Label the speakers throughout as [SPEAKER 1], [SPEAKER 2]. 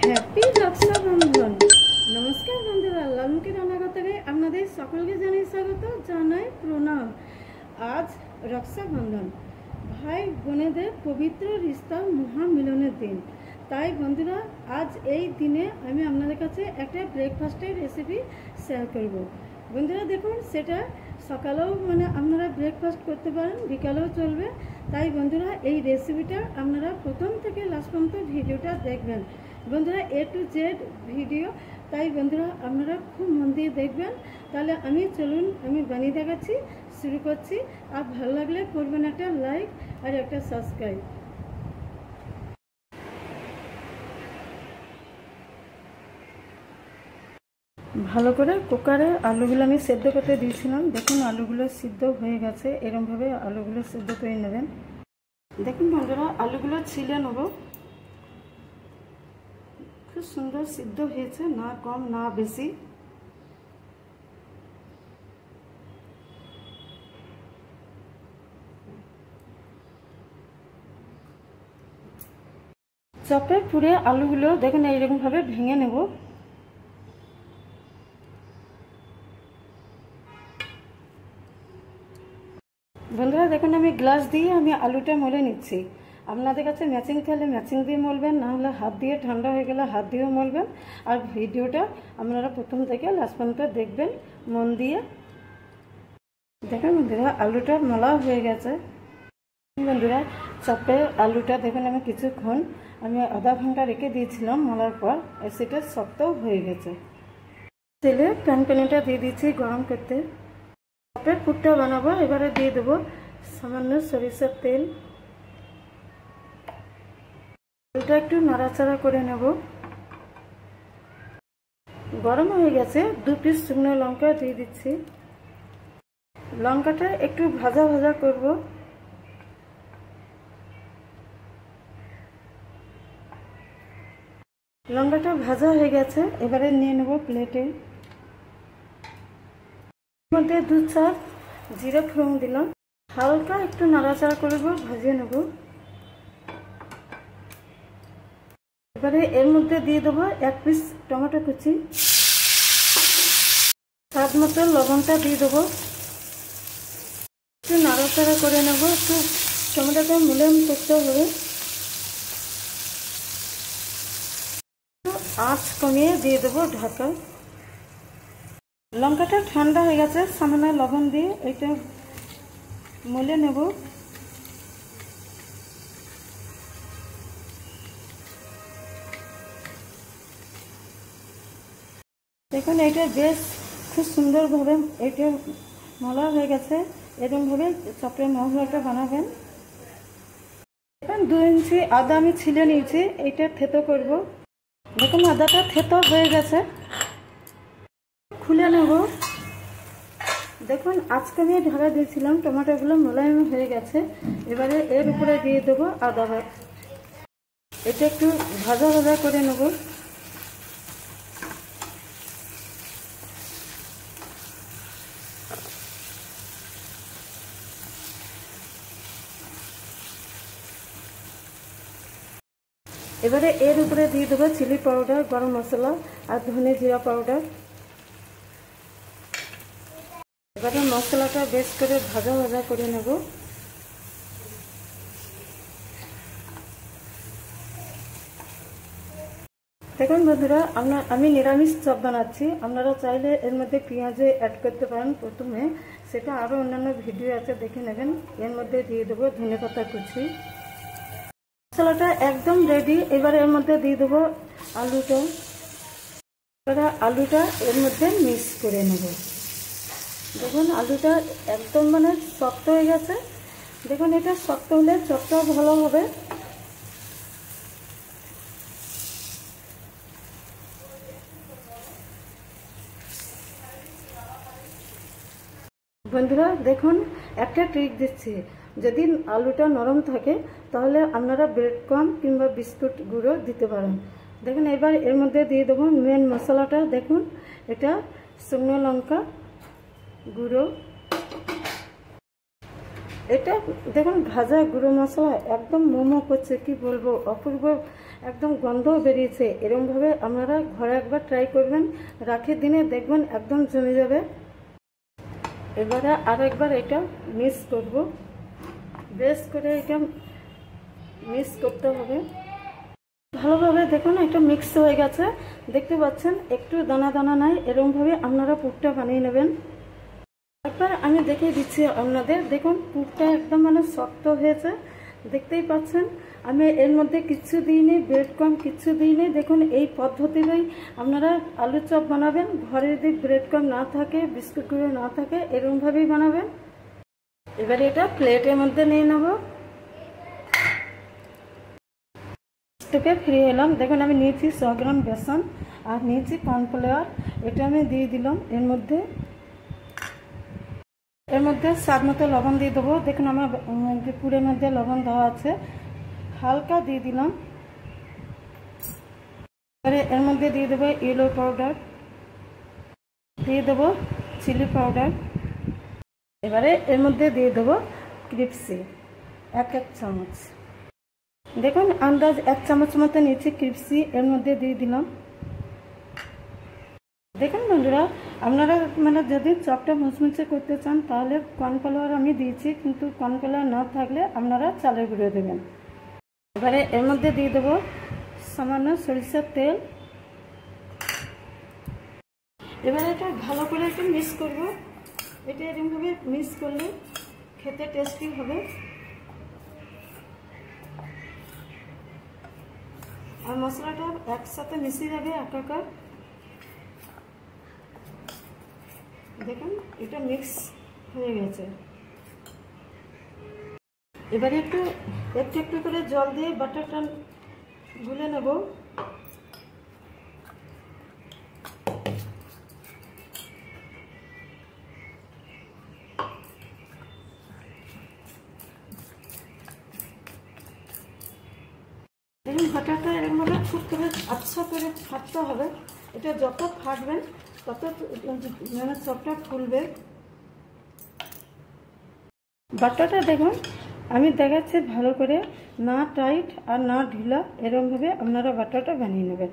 [SPEAKER 1] Happy Rakshabandhan. নমস্কার বন্ধুরা, লালমুখী রান্নাঘরে আপনাদের সকলকে জানাই স্বাগত, জানাই প্রণাম। আজ রক্ষাবন্ধন, ভাই বোনেদের পবিত্র রিস্তার মহামিলনের দিন। তাই বন্ধুরা, আজ এই দিনে আমি আপনাদের কাছে একটা ব্রেকফাস্টের রেসিপি শেয়ার করব। বন্ধুরা দেখুন, সেটা সকালেও আপনারা ব্রেকফাস্ট করতে পারেন, বিকালেও চলবে। তাই বন্ধুরা, এই রেসিপিটা আপনারা প্রথম থেকে লাস্ট পর্যন্ত ভিডিওটা দেখবেন বন্ধুরা, A to Z ভিডিও। তাই বন্ধুরা, আপনারা খুব মন দিয়ে দেখবেন। তাহলে চলুন আমি বানিয়ে দেখাচ্ছি, শুরু করছি। আর ভালো লাগলে করবেন একটা লাইক আর একটা সাবস্ক্রাইব। ভালো করে কুকারে আলুগুলো আমি সেদ্ধ করতে দিয়েছিলাম। দেখুন আলুগুলো সিদ্ধ হয়ে গেছে। এরকমভাবে আলুগুলো সিদ্ধ করে নেবেন। দেখুন বন্ধুরা, আলুগুলো ছিলে নেব। খুব সুন্দর সিদ্ধ হয়েছে, না কম না বেশি। চপে পুড়ে আলুগুলো দেখুন এইরকম ভাবে ভেঙে নেব। বন্ধুরা দেখুন, আমি গ্লাস দিয়ে আলুটা মলে নিচ্ছি। আপনাদের কাছে ম্যাচিং থাকলে ম্যাচিং দিয়ে মলবেন, না হলে হাত দিয়ে, ঠান্ডা হয়ে গেলে হাত দিয়েও মলবেন। আর ভিডিওটা আপনারা প্রথম থেকে লাস্ট পর্যন্ত দেখবেন মন দিয়ে। দেখুন বন্ধুরা, আলুটা মলা হয়ে গেছে। বন্ধুরা, চপে আলুটা দেখুন আমি কিছুক্ষণ আধা ঘন্টা রেখে দিয়েছিলাম মলার পর, সেটা শক্তও হয়ে গেছে। তেলে প্যানটা দিয়ে দিচ্ছি গরম করতে। চপের পুরটা বানাবো। এবারে দিয়ে দেবো সামান্য সরিষার তেল। তেলটা একটু নাড়াচাড়া করে নেব। গরম হয়ে গেছে। 2 পিস শুকনো লঙ্কা দিয়ে দিচ্ছি। লঙ্কাটা একটু ভাজা ভাজা করব। লঙ্কাটা ভাজা হয়ে গেছে। এবারে নিয়ে নেব প্লেটে। মধ্যে 2 চামচ জিরে ফোড়ন দিলাম। হালকা একটু নাড়াচাড়া করব, ভাজিয়ে নেব। এবারে এর মধ্যে দিয়ে দেবো 1 পিস টমেটো কুচি। স্বাদ মতো লবণটা দিয়ে দেবো। একটু নাড়াচাড়া করে নেব। একটু টমেটোটা মুলায়ম করতে হবে। আঁচ কমিয়ে দিয়ে দেবো ঢাকা। লঙ্কাটা ঠান্ডা হয়ে গেছে। সামান্য লবণ দিয়ে এটা মলে নেব। দেখুন এটা বেশ খুব সুন্দরভাবে এটা মলা হয়ে গেছে। এরকমভাবে চপের মশলাটা বানাবেন। এখন 2 ইঞ্চি আদা আমি ছিলে নিয়েছি, এটা থেতো করব। দেখুন আদাটা থেতো হয়ে গেছে, খুলে নেব। দেখুন আজকে আমি ঢাকা দিয়েছিলাম, টমেটোগুলো মোলায়েম হয়ে গেছে। এবারে এর উপরে দিয়ে দেবো আদা ভাত। এটা একটু ভাজা ভাজা করে নেব। এবারে এর উপরে দিয়ে দেবো চিলি পাউডার, গরম মশলা আর ধনে জিরা পাউডার। এবারে মশলাটা বেশ করে ভাজা ভাজা করে নেব। দেখুন বন্ধুরা, আমি নিরামিষ চপ বানাচ্ছি। আপনারা চাইলে এর মধ্যে পেঁয়াজ অ্যাড করতে পারেন প্রথমে, সেটা আরও অন্যান্য ভিডিও আছে, দেখে নেবেন। এর মধ্যে দিয়ে দেবো ধনেপাতা কুচি। মশলাটা একদম রেডি। এবারে এর মধ্যে দিয়ে দেবো আলুটা। এবারে আলুটা এর মধ্যে মিক্স করে নেব। দেখুন আলুটা একদম শক্ত হয়ে গেছে। দেখুন এটা শক্ত হলে চপটা ভালো হবে। বন্ধুরা দেখুন, একটা ট্রিক দিচ্ছি। যদি আলুটা নরম থাকে তাহলে আপনারা ব্রেড ক্রাম্ব কিংবা বিস্কুট গুঁড়ো দিতে পারেন। দেখুন এবার এর মধ্যে দিয়ে দেবো মেন মশলাটা। দেখুন এটা শুকনো লঙ্কা গুঁড়ো। এটা দেখুন ভাজা গুঁড়ো মশলা, একদম মোমো করছে, কি বলবো, অপূর্ব একদম গন্ধও বেরিয়েছে। এরকমভাবে আপনারা ঘরে একবার ট্রাই করবেন, রাখি দিনে দেখবেন একদম জমে যাবে। এবারে আরও একবার এটা মিক্স করব, বেশ করে এটা মিক্স করতে হবে ভালোভাবে। দেখুন এটা মিক্স হয়ে গেছে, দেখতে পাচ্ছেন একটু দানা দানা নাই। এরকমভাবে আপনারা পুরটা বানিয়ে নেবেন। একবার আমি দেখিয়ে দিচ্ছি আপনাদের। দেখুন পুরটা একদম মানে শক্ত হয়েছে, দেখতেই পাচ্ছেন। আমি এর মধ্যে কিচ্ছু দিইনি, ব্রেড ক্রাম্ব কিচ্ছু দিইনি। দেখুন এই পদ্ধতিতেই আপনারা আলুর চপ বানাবেন। ঘরে যদি ব্রেড ক্রাম্ব না থাকে, বিস্কুটগুলো না থাকে, এরকমভাবেই বানাবেন। এবারে এটা প্লেটের মধ্যে নিয়ে নেব। থেকে ফিরে এলাম। দেখুন আমি নিয়েছি 100 গ্রাম বেসন আর নিয়েছি কর্নফ্লাওয়ার। এটা আমি দিয়ে দিলাম এর মধ্যে। এর মধ্যে স্বাদ মতো লবণ দিয়ে দেবো। দেখুন আমার পুরের মধ্যে লবণ দেওয়া আছে, হালকা দিয়ে দিলাম। এবারে এর মধ্যে দিয়ে দেবো ইয়েলো পাউডার, দিয়ে দেবো চিলি পাউডার। এবারে এর মধ্যে দিয়ে দেবো ক্রিপসি 1 চামচ। দেখুন আন্দাজ 1 চামচ মতো নিচে ক্রিপসি এর মধ্যে দিয়ে দিলাম। দেখুন বন্ধুরা, আপনারা মানে যদি চপটা মুচমুচে করতে চান তাহলে কর্নফ্লাওয়ার আমি দিয়েছি, কিন্তু কর্নফ্লাওয়ার না থাকলে আপনারা চালের গুঁড়ো দেবেন। এবারে এর মধ্যে দিয়ে দেবো সামান্য সরিষার তেল। এবারে এটা ভালো করে একটু মিক্স করব। এটা এরকমভাবে মিক্স করলে খেতে টেস্টি হবে। আর মশলাটা একসাথে মিশে যাবে একাকার। দেখুন এটা মিক্স হয়ে গেছে। এবারে একটু একটু করে জল দিয়ে বাটারটা গুলে নেব। দেখুন বাটারটা এরকমভাবে খুব করে আচ্ছা করে ফাটতে হবে। এটা যত ফাটবেন তত মানে চপটা ফুলবে। বাটারটা দেখুন আমি দেখাচ্ছি ভালো করে, না টাইট আর না ঢিলা, এরকমভাবে আপনারা বাটারটা বানিয়ে নেবেন।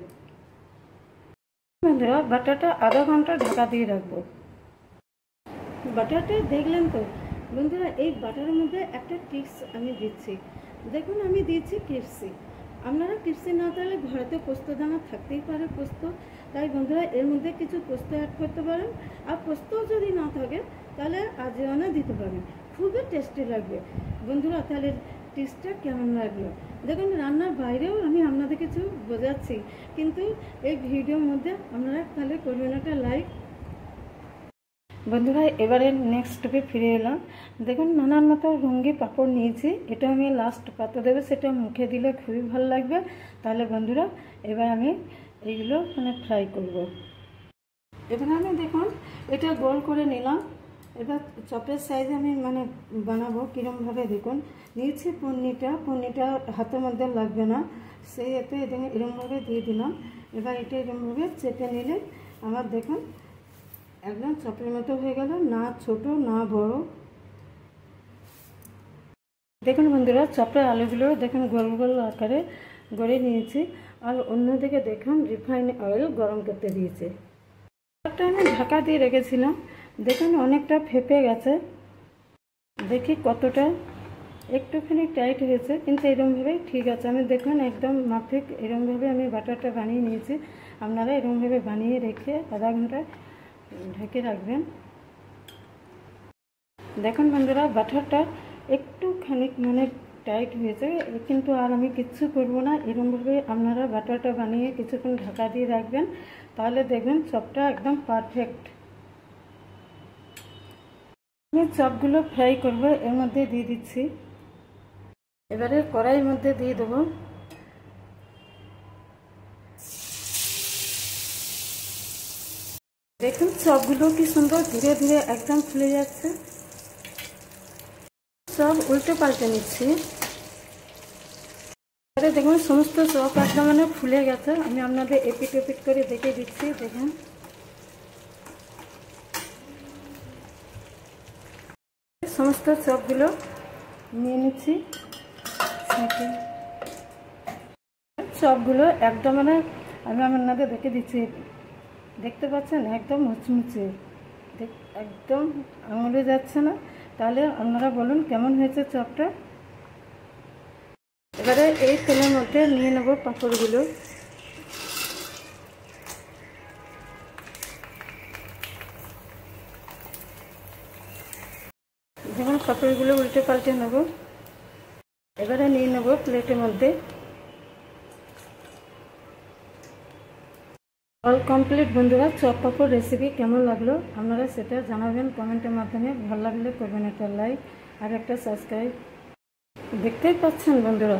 [SPEAKER 1] বন্ধুরা বাটারটা আধা ঘন্টা ঢাকা দিয়ে রাখবো। বাটারটা দেখলেন তো বন্ধুরা, এই বাটারের মধ্যে একটা টিপস আমি দিচ্ছি। দেখুন আমি দিয়েছি ক্রিপসি। আপনারা ক্রিপসি না তাহলে ঘরেতে পোস্ত দানা থাকতেই পারে, পোস্ত। তাই বন্ধুরা এর মধ্যে কিছু পোস্ত অ্যাড করতে পারেন। আর পোস্ত যদি না থাকে তাহলে আজওয়ানা দিতে পারেন, খুবই টেস্টি লাগবে। বন্ধুরা তাহলে টেস্টটা কেমন লাগলো দেখুন। রান্নার বাইরেও আমি আপনাদের কিছু বোঝাচ্ছি, কিন্তু এই ভিডিওর মধ্যে আপনারা তাহলে করবেন একটা লাইক। বন্ধুরা এবারে নেক্সট স্টেপে ফিরে এলাম। দেখুন নানান মতো রঙিন পাঁপড় নিয়েছি। এটা আমি লাস্ট পাতে দেবো, সেটা মুখে দিলে খুবই ভালো লাগবে। তাহলে বন্ধুরা এবার আমি এইগুলো মানে ফ্রাই করব। এবার আমি দেখুন এটা গোল করে নিলাম। এবার চপের সাইজে আমি মানে বানাবো কীরকমভাবে। দেখুন নিয়েছি পনিরটা হাতের মধ্যে লাগবে না, সেই এতে এরকমভাবে দিয়ে দিলাম। এবার এটা এরকমভাবে চেপে নিলে আমার দেখুন একদম চপের মতো হয়ে গেল, না ছোট না বড়। দেখুন বন্ধুরা চপের আলুগুলো দেখুন গোল গোল আকারে গড়ে নিয়েছি। আর অন্যদিকে দেখুন রিফাইন অয়েল গরম করতে দিয়েছে। একটা আমি ঢাকা দিয়ে রেখেছিলাম। দেখুন অনেকটা ফেপে গেছে, দেখি কতটা একটুখানি টাইট হয়েছে, কিন্তু এরকমভাবেই ঠিক আছে। আমি দেখুন একদম মাফিক এরকমভাবে আমি বাটারটা বানিয়ে নিয়েছি। আপনারা এরকমভাবে বানিয়ে রেখে আধা ঘন্টা ঢেকে রাখবেন। দেখুন বন্ধুরা বাটারটা একটুখানি মানে টাইট হয়েছে, কিন্তু আর আমি কিচ্ছু করব না। এরকমভাবে আপনারা বাটারটা বানিয়ে কিছুক্ষণ ঢাকা দিয়ে রাখবেন, তাহলে দেখবেন চপটা একদম পারফেক্ট। আমি চপগুলো ফ্রাই করব, এর মধ্যে দিয়ে দিচ্ছি। এবারে কড়াইয়ের মধ্যে দিয়ে দেবো। দেখুন চপগুলো কি সুন্দর ধীরে ধীরে একদম ফুলে যাচ্ছে। সব উল্টে পাল্টে নিচ্ছি। দেখুন সমস্ত চপ একদম মানে ফুলে গেছে। আমি আপনাদের এপিট এপিট করে দেখে দিচ্ছি। দেখুন সমস্ত চপগুলো নিয়ে নিচ্ছি। চপগুলো একদম মানে আমি আপনাদের দেখে দিচ্ছি, দেখতে পাচ্ছেন একদম মুচমুচে, একদম আঙুলে যাচ্ছে না। তাহলে আপনারা বলুন কেমন হয়েছে চপটা। এবারে এই তেলের মধ্যে নিয়ে নেব পাঁপড়গুলো। যেমন পাঁপড়গুলো উল্টে পাল্টে নেব। এবারে নিয়ে নেব প্লেটের মধ্যে। অল কমপ্লিট বন্ধুরা, চপ পাঁপড় রেসিপি কেমন লাগলো আপনারা সেটা জানাবেন কমেন্টের মাধ্যমে। ভালো লাগলে করবেন একটা লাইক আর একটা সাবস্ক্রাইব। দেখতেই পাচ্ছেন বন্ধুরা,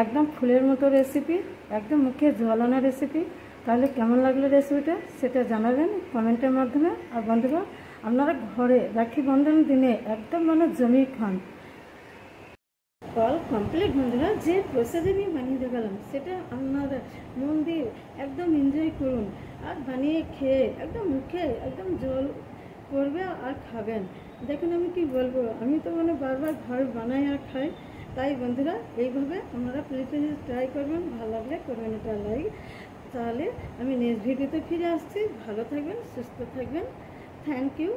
[SPEAKER 1] একদম ফুলের মতো রেসিপি, একদম মুখে জল আনা রেসিপি। তাহলে কেমন লাগলো রেসিপিটা সেটা জানাবেন কমেন্টের মাধ্যমে। আর বন্ধুরা, আপনারা ঘরে রাখি বন্ধন দিনে একদম মানে জমিয়ে খান। অল কমপ্লিট বন্ধুরা, যে প্রসেসে আমি বানিয়ে দেখালাম সেটা আপনারা মন দিয়ে একদম এনজয় করুন আর বানিয়ে খেয়ে একদম মুখে একদম জল করবে আর খাবেন। দেখুন আমি কি বলবো, আমি তো মানে বারবার ঘর বানাই আর খাই। তাই বন্ধুরা এইভাবে আপনারা প্লিজ ট্রাই করবেন, ভালো লাগলে করবেন এটা লাইক। তাহলে আমি নেক্সট ভিডিওতে ফিরে আসছি। ভালো থাকবেন, সুস্থ থাকবেন। Thank you.